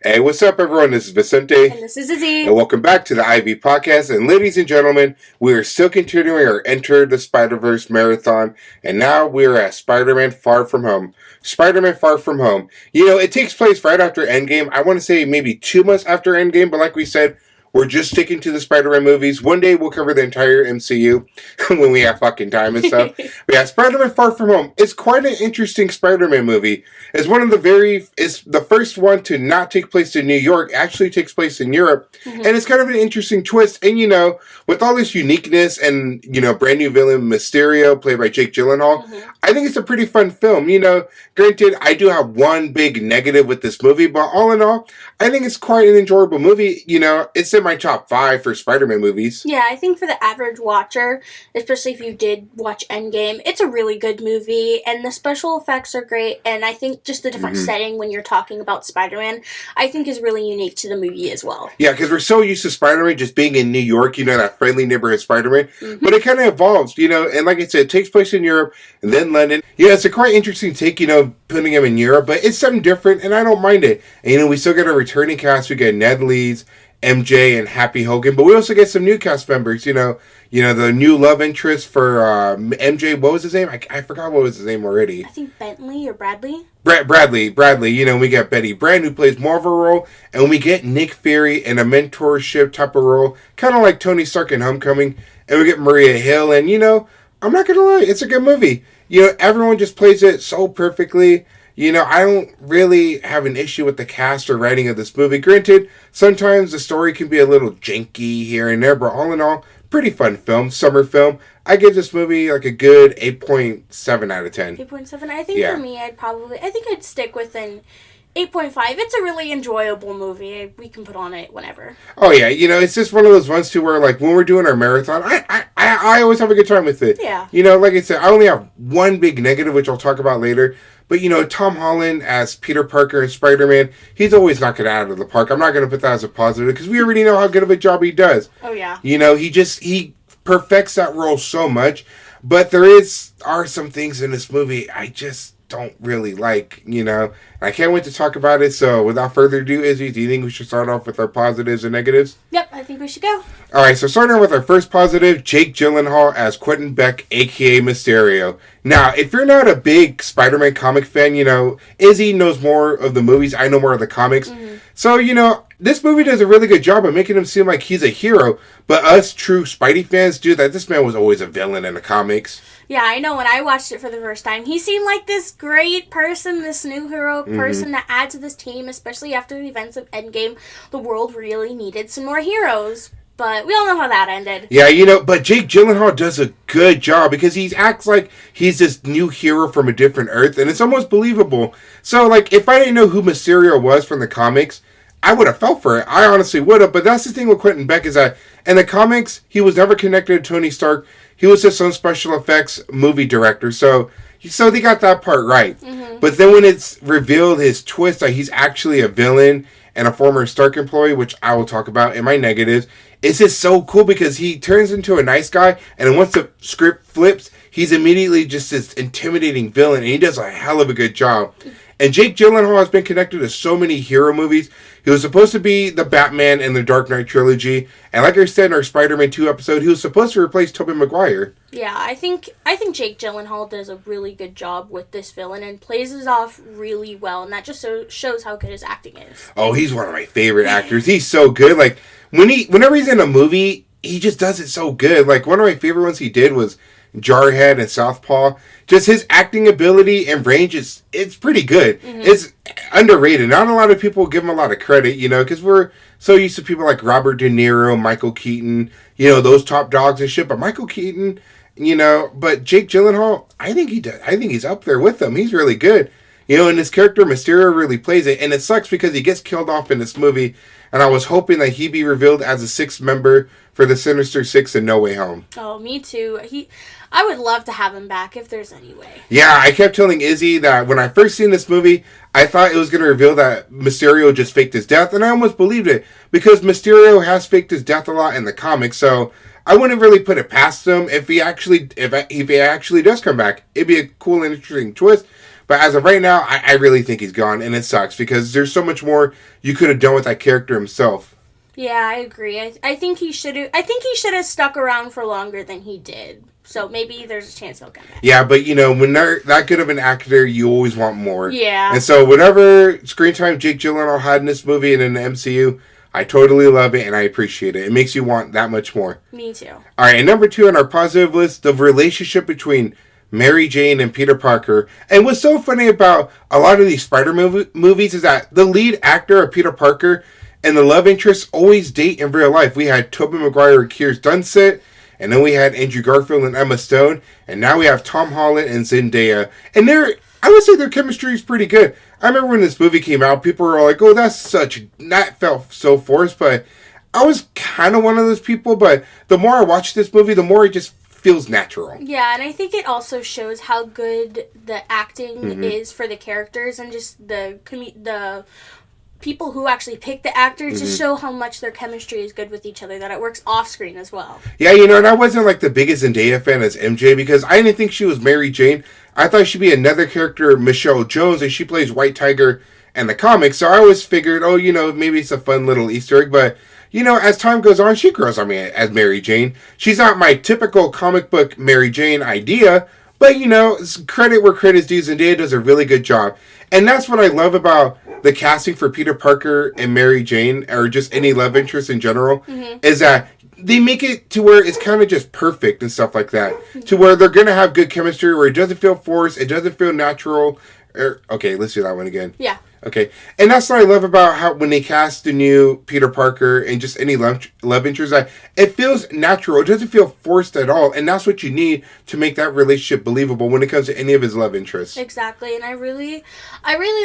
Hey, what's up, everyone? This is Vicente. And this is Izzy. And welcome back to the IV Podcast. And ladies and gentlemen, we are still continuing our Enter the Spiderverse marathon. And now we're at Spider-Man Far From Home. Spider-Man Far From Home. You know, it takes place right after Endgame. I want to say maybe 2 months after Endgame, but like we said, we're just sticking to the Spider-Man movies. One day we'll cover the entire MCU when we have fucking time and stuff. But yeah, Spider-Man Far From Home is quite an interesting Spider-Man movie. It's it's the first one to not take place in New York. It actually takes place in Europe. Mm-hmm. And it's kind of an interesting twist. And, you know, with all this uniqueness and, you know, brand new villain Mysterio, played by Jake Gyllenhaal, mm-hmm. I think it's a pretty fun film. You know, granted, I do have one big negative with this movie, but all in all, I think it's quite an enjoyable movie. You know, it's in my top 5 for Spider-Man movies. Yeah, I think for the average watcher, especially if you did watch Endgame, it's a really good movie, and the special effects are great, and I think just the different setting when you're talking about Spider-Man, I think is really unique to the movie as well. Yeah, because we're so used to Spider-Man just being in New York, you know, that friendly neighborhood Spider-Man, but it kind of evolves, you know, and like I said, it takes place in Europe, and then London. Yeah, it's a quite interesting take, you know, putting him in Europe, but it's something different, and I don't mind it. And, you know, we still get a returning cast. We get Ned Leeds, MJ, and Happy Hogan, but we also get some new cast members. You know, the new love interest for MJ. What was his name? I forgot what was his name already. I think Bentley or Bradley. Bradley. You know, we got Betty Brand, who plays more of a role, and we get Nick Fury in a mentorship type of role, kind of like Tony Stark in Homecoming, and we get Maria Hill, and you know, I'm not gonna lie, it's a good movie. You know, everyone just plays it so perfectly. You know, I don't really have an issue with the cast or writing of this movie. Granted, sometimes the story can be a little janky here and there, but all in all, pretty fun film, summer film. I give this movie like a good 8.7 out of 10. 8.7? I think for me, I'd stick with an 8.5. It's a really enjoyable movie. We can put on it whenever. Oh, yeah. You know, it's just one of those ones, too, where, like, when we're doing our marathon, I always have a good time with it. Yeah. You know, like I said, I only have one big negative, which I'll talk about later. But, you know, Tom Holand as Peter Parker and Spider-Man, he's always knocking it out of the park. I'm not going to put that as a positive, because we already know how good of a job he does. Oh, yeah. You know, he perfects that role so much. But are some things in this movie I just don't really like, you know. I can't wait to talk about it. So without further ado, Izzy, do you think we should start off with our positives and negatives? Yep, I think we should go. All right, so starting with our first positive, Jake Gyllenhaal as Quentin Beck, a.k.a. Mysterio. Now, if you're not a big Spider-Man comic fan, you know, Izzy knows more of the movies. I know more of the comics. Mm-hmm. So, you know, this movie does a really good job of making him seem like he's a hero. But us true Spidey fans do that. This man was always a villain in the comics. Yeah, I know. When I watched it for the first time, he seemed like this great person, this new hero person to add to this team, especially after the events of Endgame. The world really needed some more heroes. But we all know how that ended. Yeah, you know, but Jake Gyllenhaal does a good job because he acts like he's this new hero from a different Earth, and it's almost believable. So, like, if I didn't know who Mysterio was from the comics, I would have felt for it. I honestly would have. But that's the thing with Quentin Beck is that in the comics, he was never connected to Tony Stark. He was just some special effects movie director. So they got that part right. Mm-hmm. But then when it's revealed his twist that he's actually a villain and a former Stark employee, which I will talk about in my negatives, it's just so cool because he turns into a nice guy, and then once the script flips, he's immediately just this intimidating villain, and he does a hell of a good job. And Jake Gyllenhaal has been connected to so many hero movies. He was supposed to be the Batman in the Dark Knight trilogy, and like I said in our Spider-Man 2 episode, he was supposed to replace Tobeymaguire. Yeah, I think Jake Gyllenhaal does a really good job with this villain and plays it off really well, and that just shows how good his acting is. Oh, he's one of my favorite actors. He's so good. Like whenever he's in a movie, he just does it so good. Like one of my favorite ones he did was Jarhead and Southpaw. Just his acting ability and range it's pretty good. Mm-hmm. It's underrated. Not a lot of people give him a lot of credit, you know, because we're so used to people like Robert De Niro, Michael Keaton, you know, those top dogs and shit. But Michael Keaton, you know, but Jake Gyllenhaal, I think he's up there with them. He's really good. You know, and his character Mysterio really plays it. And it sucks because he gets killed off in this movie. And I was hoping that he'd be revealed as a sixth member for the Sinistersix in No Way Home. Oh, me too. I would love to have him back if there's any way. Yeah, I kept telling Izzy that when I first seen this movie, I thought it was going to reveal that Mysterio just faked his death. And I almost believed it because Mysterio has faked his death a lot in the comics. So I wouldn't really put it past him if he actually does come back. It'd be a cool and interesting twist. But as of right now, I really think he's gone, and it sucks because there's so much more you could have done with that character himself. Yeah, I agree. I think he should have. I think he should have stuck around for longer than he did. So maybe there's a chance he'll come back. Yeah, but when they're that good of an actor, you always want more. Yeah. And so whatever screen time Jake Gyllenhaal had in this movie and in the MCU, I totally love it and I appreciate it. It makes you want that much more. Me too. All right, and number 2 on our positive list, the relationship between Mary Jane and Peter Parker. And what's so funny about a lot of these Spider-Man movies is that the lead actor of Peter Parker and the love interests always date in real life. We had Tobey Maguire and Kirsten Dunst, and then we had Andrew Garfield and Emma Stone, and now we have Tom Holland and Zendaya. And I would say their chemistry is pretty good. I remember when this movie came out, people were like, oh, that felt so forced, but I was kind of one of those people, but the more I watch this movie, the more it just feels natural. Yeah, and I think it also shows how good the acting is for the characters, and just the people who actually pick the actors just show how much their chemistry is good with each other, that it works off screen as well. Yeah, and I wasn't like the biggest Zendaya fan as MJ because I didn't think she was Mary Jane. I thought she'd be another character, Michelle Jones, and she plays White Tiger in the comics. So I always figured, maybe it's a fun little Easter egg. But, as time goes on, she grows on me as Mary Jane. She's not my typical comic book Mary Jane idea. But, credit where credit's due. Zendaya does a really good job. And that's what I love about the casting for Peter Parker and Mary Jane, or just any love interest in general, is that they make it to where it's kind of just perfect and stuff like that. To where they're going to have good chemistry, where it doesn't feel forced, it doesn't feel natural. Okay, let's do that one again. Yeah. Okay. And that's what I love about how when they cast the new Peter Parker and just any love interest, that it feels natural. It doesn't feel forced at all. And that's what you need to make that relationship believable when it comes to any of his love interests. Exactly. And I really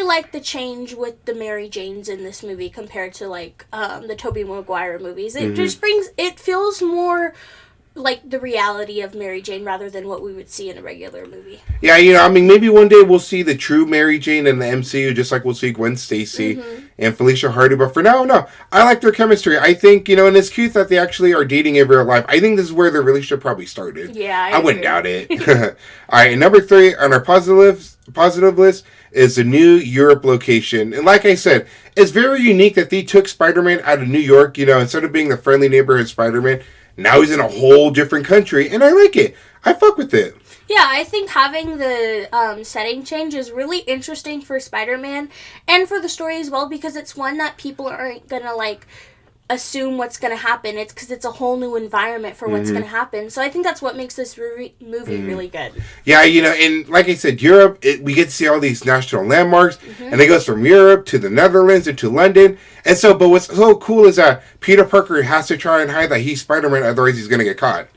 like the change with the Mary Janes in this movie compared to the Tobey Maguire movies. It just it feels more like the reality of Mary Jane rather than what we would see in a regular movie. Yeah, maybe one day we'll see the true Mary Jane in the MCU, just like we'll see Gwen Stacy and Felicia Hardy. But for now, no. I like their chemistry. I think, and it's cute that they actually are dating in real life. I think this is where their relationship probably started. Yeah, I wouldn't doubt it. All right, and number 3 on our positive list is the new Europe location. And like I said, it's very unique that they took Spider-Man out of New York, instead of being the friendly neighborhood Spider-Man. Now he's in a whole different country, and I like it. I fuck with it. Yeah, I think having the setting change is really interesting for Spider-Man and for the story as well, because it's one that people aren't going to, assume what's going to happen. It's because it's a whole new environment for what's going to happen. So I think that's what makes this movie really good. Yeah, and like I said, Europe, we get to see all these national landmarks, and it goes from Europe to the Netherlands and to London. And so, but what's so cool is that Peter Parker has to try and hide that he's Spider-Man, otherwise he's going to get caught.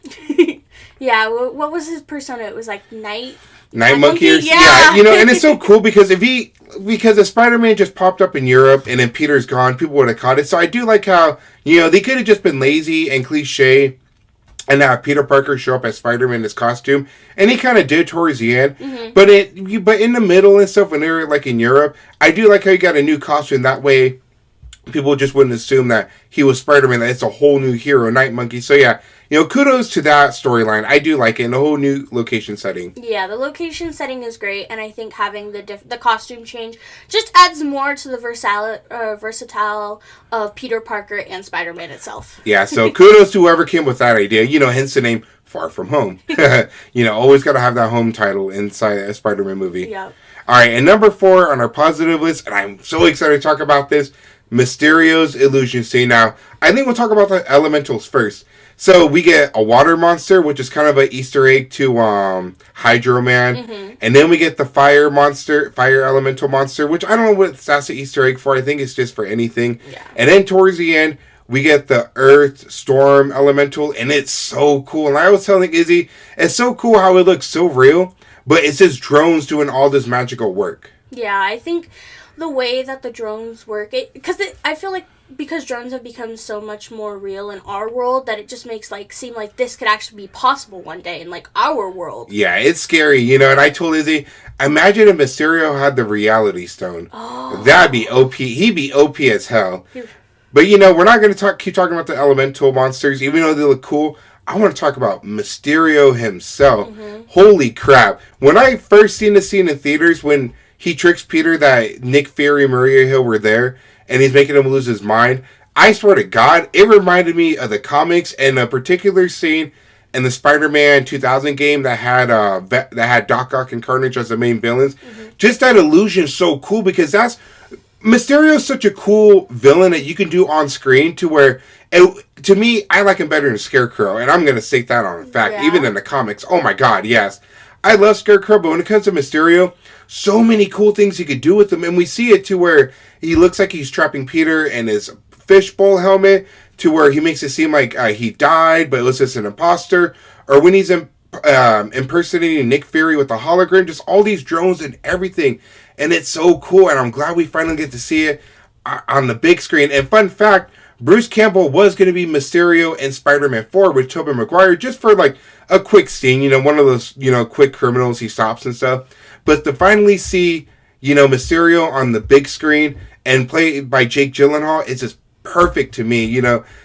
Yeah, what was his persona? It was like Night Monkey? Yeah, and it's so cool because if Spider-Man just popped up in Europe and then Peter's gone, people would have caught it. So I do like how, they could have just been lazy and cliche and have Peter Parker show up as Spider-Man in his costume. And he kind of did towards the end. But in the middle and stuff, when they were in Europe, I do like how he got a new costume. That way, people just wouldn't assume that he was Spider-Man, that it's a whole new hero, Night Monkey. So yeah, kudos to that storyline. I do like it, and the whole new location setting. Yeah, the location setting is great, and I think having the costume change just adds more to the versatile of Peter Parker and Spider-Man itself. Yeah, so kudos to whoever came with that idea. Hence the name Far From Home. Always got to have that home title inside a Spider-Man movie. Yeah. All right, and number 4 on our positive list, and I'm so excited to talk about this, Mysterio's illusion scene. Now, I think we'll talk about the elementals first. So we get a water monster, which is kind of an Easter egg to Hydro Man. And then we get the fire elemental monster, which I don't know what that's an Easter egg for. I think it's just for anything. Yeah. And then towards the end, we get the earth storm elemental, and it's so cool. And I was telling Izzy, it's so cool how it looks so real, but it's just drones doing all this magical work. Yeah, I think the way that the drones work, I feel like because drones have become so much more real in our world, that it just makes seem like this could actually be possible one day in our world. Yeah, it's scary, and I told Izzy, imagine if Mysterio had the reality stone. Oh. That'd be OP. He'd be OP as hell. But we're not going to keep talking about the elemental monsters, even though they look cool. I want to talk about Mysterio himself. Mm-hmm. Holy crap. When I first seen the scene in theaters when he tricks Peter that Nick Fury and Maria Hill were there and he's making him lose his mind, I swear to God, it reminded me of the comics and a particular scene in the Spider-Man 2000 game that had Doc Ock and Carnage as the main villains. Mm-hmm. Just that illusion's so cool because Mysterio's such a cool villain that you can do on screen to where, to me, I like him better than Scarecrow, and I'm going to stake that on a fact, even in the comics. Oh my God, yes. I love Scarecrow, but when it comes to Mysterio, so many cool things he could do with him, and we see it to where he looks like he's trapping Peter in his fishbowl helmet, to where he makes it seem like he died, but it was just an imposter, or when he's impersonating Nick Fury with the hologram, just all these drones and everything. And it's so cool, and I'm glad we finally get to see it on the big screen. And fun fact, Bruce Campbell was going to be Mysterio in Spider-Man 4 with Tobey Maguire, just for like a quick scene, one of those, quick criminals he stops and stuff. But to finally see, Mysterio on the big screen and played by Jake Gyllenhaal, it's just perfect to me.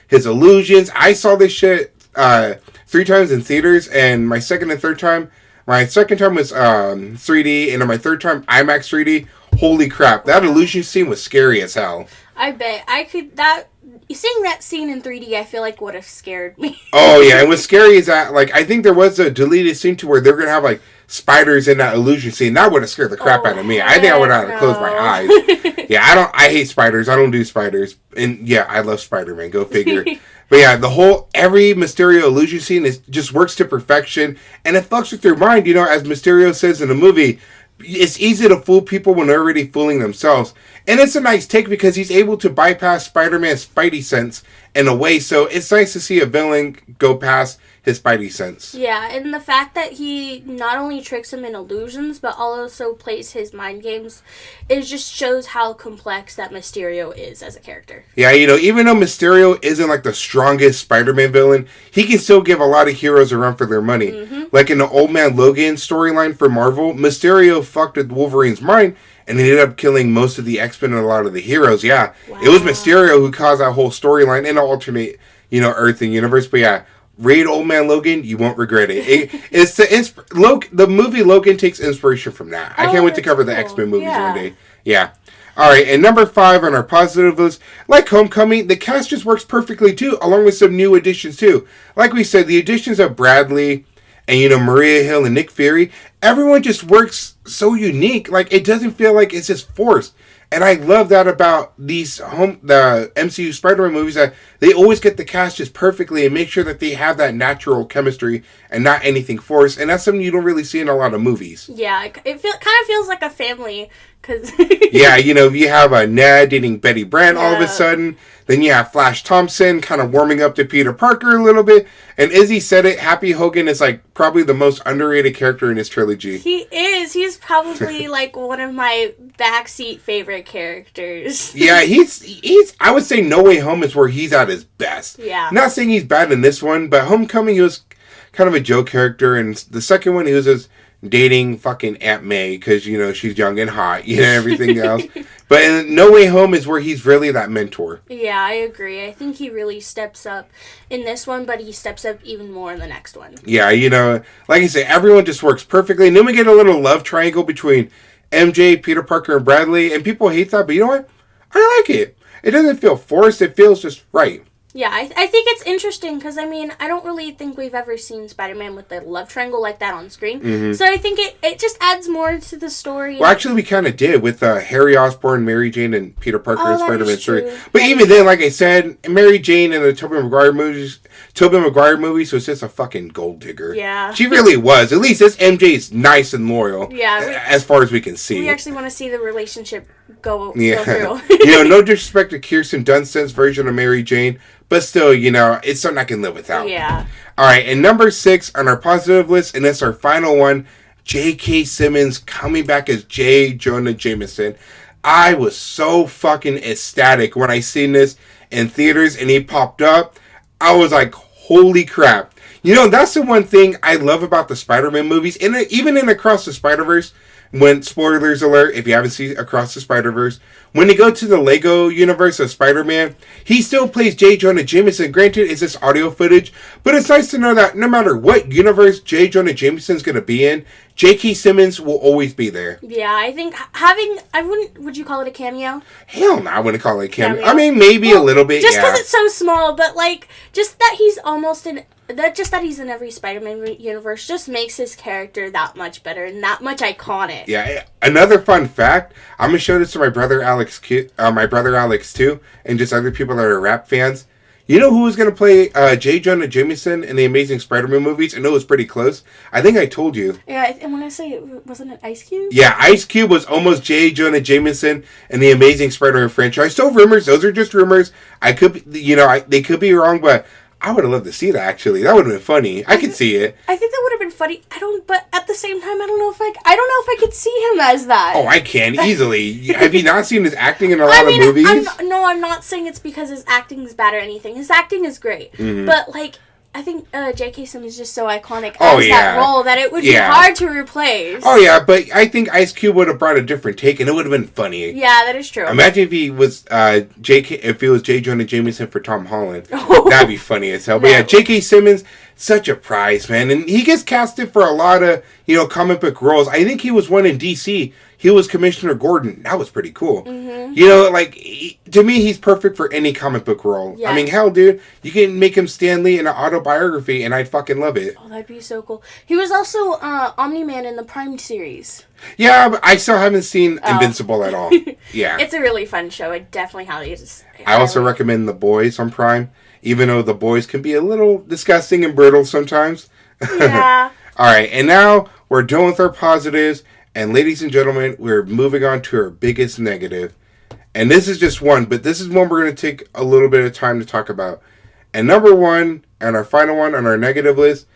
His illusions. I saw this shit 3 times in theaters, and my second time was 3D, and on my third time, IMAX 3D. Holy crap, that illusion scene was scary as hell. I bet. Seeing that scene in 3D, I feel like would have scared me. Oh, yeah, and what's scary is that, I think there was a deleted scene to where they're going to have, spiders in that illusion scene. That would have scared the crap out of me. I think I would have closed my eyes. Yeah, I hate spiders. I don't do spiders. And, yeah, I love Spider-Man. Go figure. But yeah, every Mysterio illusion scene just works to perfection, and it fucks with your mind, as Mysterio says in the movie, it's easy to fool people when they're already fooling themselves. And it's a nice take because he's able to bypass Spider-Man's Spidey sense in a way, so it's nice to see a villain go past his Spidey sense. Yeah, and the fact that he not only tricks him in illusions, but also plays his mind games, it just shows how complex that Mysterio is as a character. Yeah, even though Mysterio isn't the strongest Spider-Man villain, he can still give a lot of heroes a run for their money. Mm-hmm. Like in the Old Man Logan storyline for Marvel, Mysterio fucked with Wolverine's mind and ended up killing most of the X-Men and a lot of the heroes. Yeah, wow. It was Mysterio who caused that whole storyline in an alternate, Earth and universe. But yeah, read Old Man Logan, you won't regret it. It's the movie Logan takes inspiration from that. I can't wait to cover the X-Men movies one day. Yeah. All right, and number 5 on our positive list, like Homecoming, the cast just works perfectly too, along with some new additions too. Like we said, the additions of Bradley and Maria Hill and Nick Fury, everyone just works so unique. It doesn't feel like it's just forced. And I love that about the MCU Spider-Man movies, that they always get the cast just perfectly and make sure that they have that natural chemistry and not anything forced. And that's something you don't really see in a lot of movies. Yeah, it kind of feels like a family. Yeah, you have Ned dating Betty Brant all of a sudden. Then you have Flash Thompson kind of warming up to Peter Parker a little bit. And Izzy said it, Happy Hogan is probably the most underrated character in his trilogy. He is. He's probably one of my backseat favorite characters. Yeah, he's I would say No Way Home is where he's at his best. Yeah. Not saying he's bad in this one, but Homecoming he was kind of a joke character, and the second one he was just dating fucking Aunt May because she's young and hot, everything else. But in No Way Home is where he's really that mentor. Yeah, I agree. I think he really steps up in this one, but he steps up even more in the next one. Yeah, like I say, everyone just works perfectly. And then we get a little love triangle between MJ, Peter Parker, and Bradley. And people hate that, but you know what? I like it. It doesn't feel forced. It feels just right. Yeah, I think it's interesting because, I don't really think we've ever seen Spider-Man with a love triangle like that on screen. Mm-hmm. So I think it just adds more to the story. Well, actually, we kind of did with Harry Osborn, Mary Jane, and Peter Parker in Spider-Man 3. But even then, like I said, Mary Jane in the Tobey Maguire movies was just a fucking gold digger. Yeah. She really was. At least this MJ is nice and loyal. Yeah. As far as we can see. We actually want to see the relationship go through. No disrespect to Kirsten Dunst's version of Mary Jane, but still, it's something I can live without. Yeah. All right, and number 6 on our positive list, and that's our final one, J.K. Simmons coming back as J. Jonah Jameson. I was so fucking ecstatic when I seen this in theaters and he popped up. I was like, holy crap. That's the one thing I love about the Spider-Man movies, and even in Across the Spiderverse, when, spoilers alert, if you haven't seen Across the Spider-Verse, when they go to the Lego universe of Spider-Man, he still plays J. Jonah Jameson. Granted, it's just audio footage, but it's nice to know that no matter what universe J. Jonah Jameson's going to be in, J.K. Simmons will always be there. Yeah, I think would you call it a cameo? Hell no, I wouldn't call it a cameo. I mean, maybe a little bit, just because it's so small, but, like, just that he's almost in... Just that he's in every Spider-Man universe just makes his character that much better and that much iconic. Yeah. Another fun fact, I'm gonna show this to my brother Alex too, and just other people that are rap fans. You know who was gonna play J. Jonah Jameson in the Amazing Spider-Man movies? I know it was pretty close. I think I told you. Yeah, and when I say wasn't it Ice Cube? Yeah, Ice Cube was almost J. Jonah Jameson in the Amazing Spider-Man franchise. Still rumors; those are just rumors. I could, they could be wrong, but I would have loved to see that, actually. That would have been funny. I could see it. I think that would have been funny. But at the same time, I don't know if I could see him as that. Oh, I can easily. Have you not seen his acting in a lot of movies? I'm not saying it's because his acting is bad or anything. His acting is great. Mm-hmm. But, like, I think J.K. Simmons is just so iconic as that role that it would be hard to replace. Oh, yeah, but I think Ice Cube would have brought a different take, and it would have been funny. Yeah, that is true. Imagine if he was J. Jonah Jameson for Tom Holland. That'd be funny as hell. But yeah, J.K. Simmons, such a prize, man. And he gets casted for a lot of, comic book roles. I think he was one in DC. He was Commissioner Gordon. That was pretty cool. Mm-hmm. To me, he's perfect for any comic book role. Yes. I mean, hell, dude, you can make him Stan Lee in an autobiography, and I'd fucking love it. Oh, that'd be so cool. He was also Omni-Man in the Prime series. Yeah, but I still haven't seen Invincible at all. Yeah. It's a really fun show. I definitely highly I also recommend The Boys on Prime, even though The Boys can be a little disgusting and brutal sometimes. Yeah. All right, and now we're done with our positives. And ladies and gentlemen, we're moving on to our biggest negative. And this is just one, but this is one we're going to take a little bit of time to talk about. And number one, and our final one on our negative list,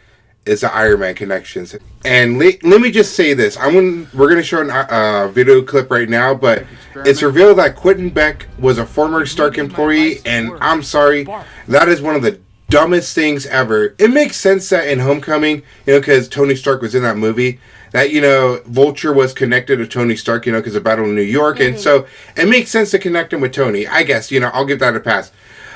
is the Iron Man connections. And let me just say this. We're going to show a video clip right now, but it's revealed that Quentin Beck was a former Stark employee, and I'm sorry, that is one of the dumbest things ever. It makes sense that in Homecoming, because Tony Stark was in that movie, that, Vulture was connected to Tony Stark, because of Battle of New York. Mm-hmm. And so it makes sense to connect him with Tony. I guess, I'll give that a pass.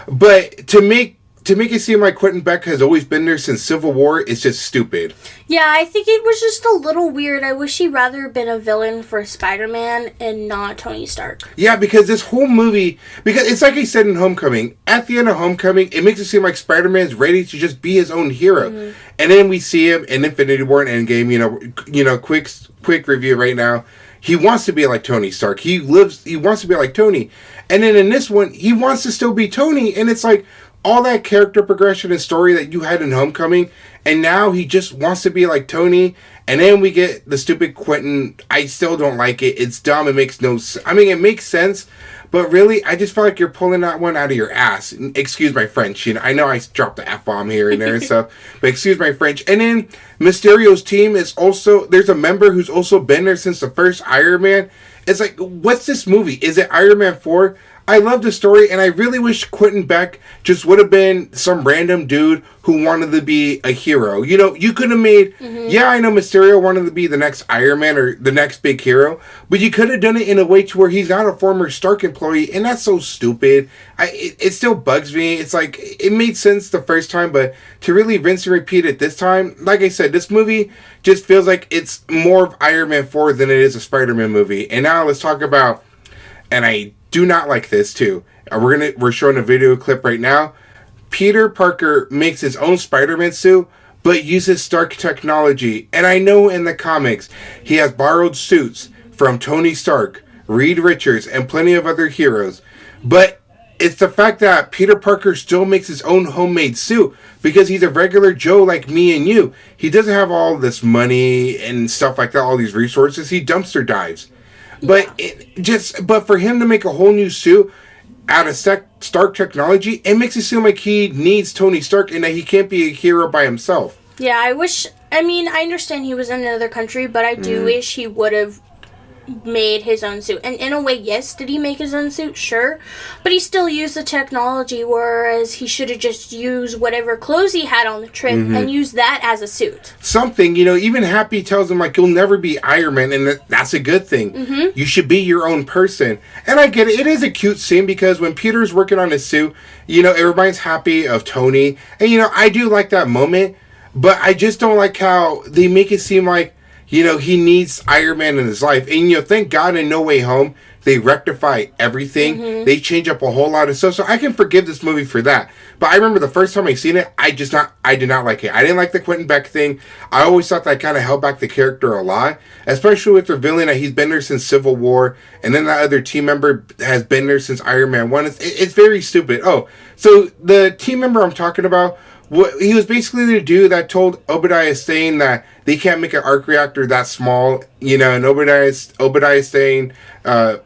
But to make it seem like Quentin Beck has always been there since Civil War is just stupid. Yeah, I think it was just a little weird. I wish he'd rather been a villain for Spider-Man and not Tony Stark. Yeah, because this whole movie, because it's like I said in Homecoming, at the end of Homecoming, it makes it seem like Spider-Man's ready to just be his own hero. Mm-hmm. And then we see him in Infinity War and Endgame, quick review right now. He wants to be like Tony Stark. He wants to be like Tony. And then in this one, he wants to still be Tony. And it's like, all that character progression and story that you had in Homecoming, and now he just wants to be like Tony, and then we get the stupid Quentin. I still don't like it. It's dumb. It makes no sense. I mean, it makes sense, but really, I just feel like you're pulling that one out of your ass. Excuse my French. I know I dropped the F-bomb here and there and stuff, but excuse my French. And then Mysterio's team is also, there's a member who's also been there since the first Iron Man. It's like, what's this movie? Is it Iron Man 4? I love the story, and I really wish Quentin Beck just would have been some random dude who wanted to be a hero. You could have made... Mm-hmm. Yeah, I know Mysterio wanted to be the next Iron Man or the next big hero, but you could have done it in a way to where he's not a former Stark employee, and that's so stupid. It still bugs me. It's like, it made sense the first time, but to really rinse and repeat it this time, like I said, this movie just feels like it's more of Iron Man 4 than it is a Spider-Man movie. And now let's talk about... And I do not like this too. We're showing a video clip right now. Peter Parker makes his own Spider-Man suit, but uses Stark technology. And I know in the comics, he has borrowed suits from Tony Stark, Reed Richards, and plenty of other heroes. But it's the fact that Peter Parker still makes his own homemade suit because he's a regular Joe like me and you. He doesn't have all this money and stuff like that, all these resources. He dumpster dives. But but for him to make a whole new suit out of Stark technology, it makes it seem like he needs Tony Stark and that he can't be a hero by himself. Yeah, I understand he was in another country, but I do wish he would have made his own suit. And in a way, yes, did he make his own suit? Sure. But he still used the technology, whereas he should have just used whatever clothes he had on the trip and used that as a suit. Something, even Happy tells him, like, you'll never be Iron Man, and that's a good thing. You should be your own person. And I get it. It is a cute scene because when Peter's working on his suit, it reminds Happy of Tony. And, I do like that moment, but I just don't like how they make it seem like, he needs Iron Man in his life. And, thank God in No Way Home, they rectify everything. They change up a whole lot of stuff. So I can forgive this movie for that. But I remember the first time I seen it, I did not like it. I didn't like the Quentin Beck thing. I always thought that kind of held back the character a lot. Especially with the villain that he's been there since Civil War. And then that other team member has been there since Iron Man 1. It's very stupid. Oh, so the team member I'm talking about, he was basically the dude that told Obadiah Stane that they can't make an arc reactor that small, and Obadiah Stane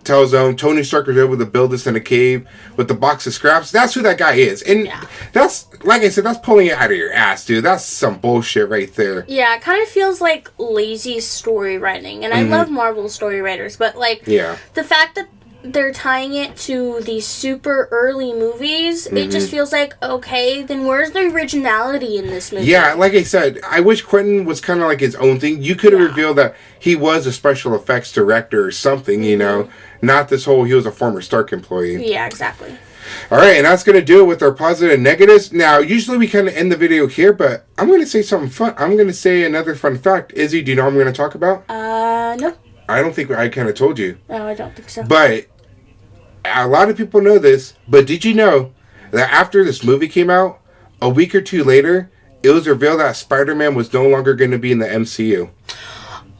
tells them Tony Stark was able to build this in a cave with the box of scraps. That's who that guy is. And that's, like I said, that's pulling it out of your ass, dude. That's some bullshit right there. Yeah, it kind of feels like lazy story writing. And I love Marvel story writers, but, the fact that they're tying it to these super early movies, it just feels like, okay, then where's the originality in this movie? Yeah, like I said, I wish Quentin was kind of like his own thing. You could have revealed that he was a special effects director or something, not this whole he was a former Stark employee. Yeah, exactly. All right, and that's going to do it with our positive and negatives. Now, usually we kind of end the video here, but I'm going to say something fun. I'm going to say another fun fact. Izzy, do you know what I'm going to talk about? No. I don't think I kind of told you. No, I don't think so. But a lot of people know this, but did you know that after this movie came out, a week or two later, it was revealed that Spider-Man was no longer going to be in the MCU?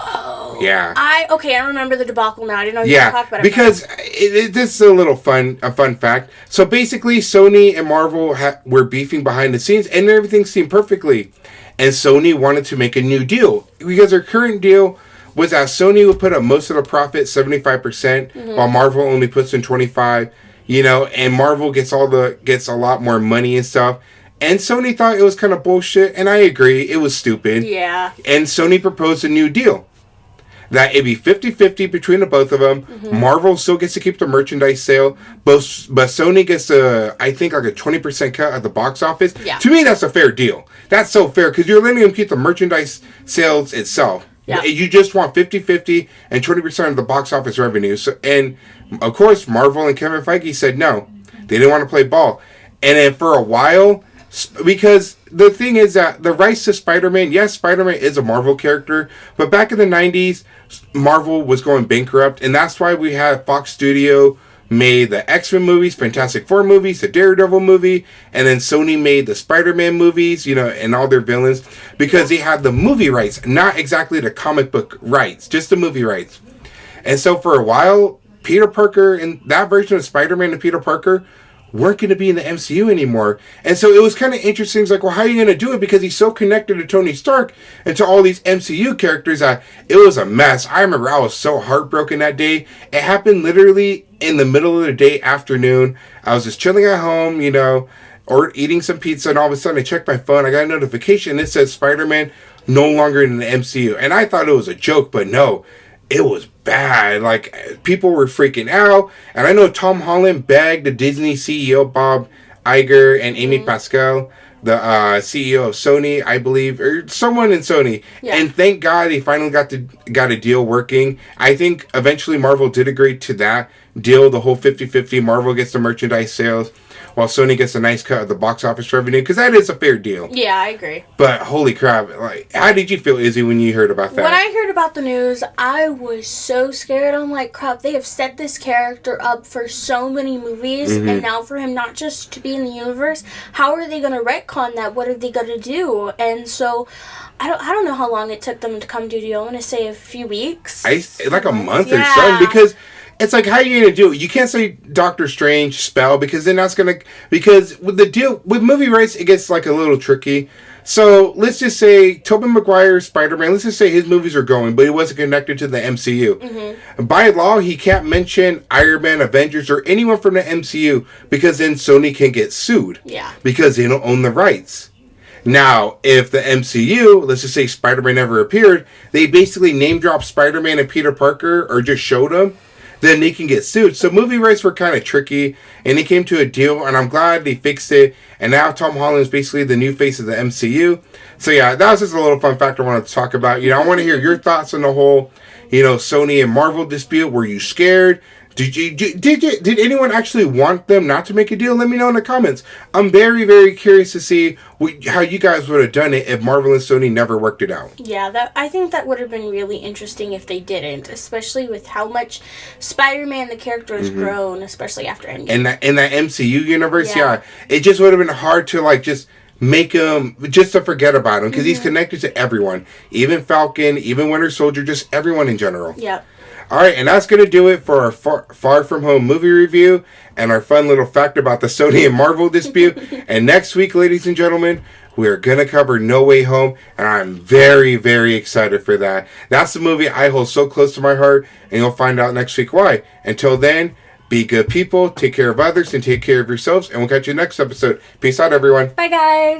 Oh. Yeah. I remember the debacle now. I didn't know you were talking about it. Because this is a fun fact. So basically, Sony and Marvel were beefing behind the scenes, and everything seemed perfectly. And Sony wanted to make a new deal because their current deal was that Sony would put up most of the profit, 75%, while Marvel only puts in 25%. And Marvel gets a lot more money and stuff. And Sony thought it was kind of bullshit, and I agree, it was stupid. Yeah. And Sony proposed a new deal. That it'd be 50-50 between the both of them. Marvel still gets to keep the merchandise sale, but Sony gets I think like a 20% cut at the box office. Yeah. To me, that's a fair deal. That's so fair, because you're letting them keep the merchandise sales itself. Yeah. You just want 50-50 and 20% of the box office revenue. So, and, of course, Marvel and Kevin Feige said no. They didn't want to play ball. And then for a while, because the thing is that the rights to Spider-Man, yes, Spider-Man is a Marvel character, but back in the 90s, Marvel was going bankrupt, and that's why we had Fox Studio made the X-Men movies, Fantastic Four movies, the Daredevil movie, and then Sony made the Spider-Man movies, and all their villains, because they had the movie rights, not exactly the comic book rights, just the movie rights. And so for a while, Peter Parker, and that version of Spider-Man and Peter Parker weren't going to be in the MCU anymore. And so it was kind of interesting. It's like, well, how are you going to do it? Because he's so connected to Tony Stark and to all these MCU characters that it was a mess. I remember I was so heartbroken that day. It happened literally in the middle of the day, afternoon. I was just chilling at home, or eating some pizza, and all of a sudden I checked my phone. I got a notification. It said Spider-Man no longer in the MCU. And I thought it was a joke, but no. It was bad. Like, people were freaking out. And I know Tom Holand begged the Disney CEO, Bob Iger, and Amy Pascal, the CEO of Sony, I believe, or someone in Sony. Yeah. And thank God they finally got a deal working. I think eventually Marvel did agree to that deal, the whole 50-50. Marvel gets the merchandise sales, while Sony gets a nice cut of the box office revenue, because that is a fair deal. Yeah, I agree. But holy crap, how did you feel, Izzy, when you heard about that? When I heard about the news, I was so scared. I'm like, crap, they have set this character up for so many movies, and now for him not just to be in the universe, how are they going to retcon that? What are they going to do? And so, I don't know how long it took them to come to the. I want to say a few weeks. Like a month or something, because it's like, how are you going to do it? You can't say Doctor Strange spell, because then that's going to... Because with the deal... With movie rights, it gets like a little tricky. So, let's just say Tobey Maguire's Spider-Man, let's just say his movies are going, but he wasn't connected to the MCU. By law, he can't mention Iron Man, Avengers, or anyone from the MCU, because then Sony can get sued. Yeah. Because they don't own the rights. Now, if the MCU, let's just say Spider-Man never appeared, they basically name drop Spider-Man and Peter Parker or just showed them, then they can get sued. So movie rights were kind of tricky, and they came to a deal, and I'm glad they fixed it. And now Tom Holland is basically the new face of the MCU. So yeah, that was just a little fun fact I wanted to talk about. I want to hear your thoughts on the whole, Sony and Marvel dispute. Were you scared? Did anyone actually want them not to make a deal? Let me know in the comments. I'm very, very curious to see how you guys would have done it if Marvel and Sony never worked it out. Yeah, I think that would have been really interesting if they didn't, especially with how much Spider-Man the character has grown, especially after Endgame. In that MCU universe, yeah, it just would have been hard to just make him, just to forget about him, because he's connected to everyone, even Falcon, even Winter Soldier, just everyone in general. Yep. All right, and that's going to do it for our Far From Home movie review and our fun little fact about the Sony and Marvel dispute. And next week, ladies and gentlemen, we're going to cover No Way Home, and I'm very, very excited for that. That's the movie I hold so close to my heart, and you'll find out next week why. Until then, be good people, take care of others, and take care of yourselves, and we'll catch you next episode. Peace out, everyone. Bye, guys.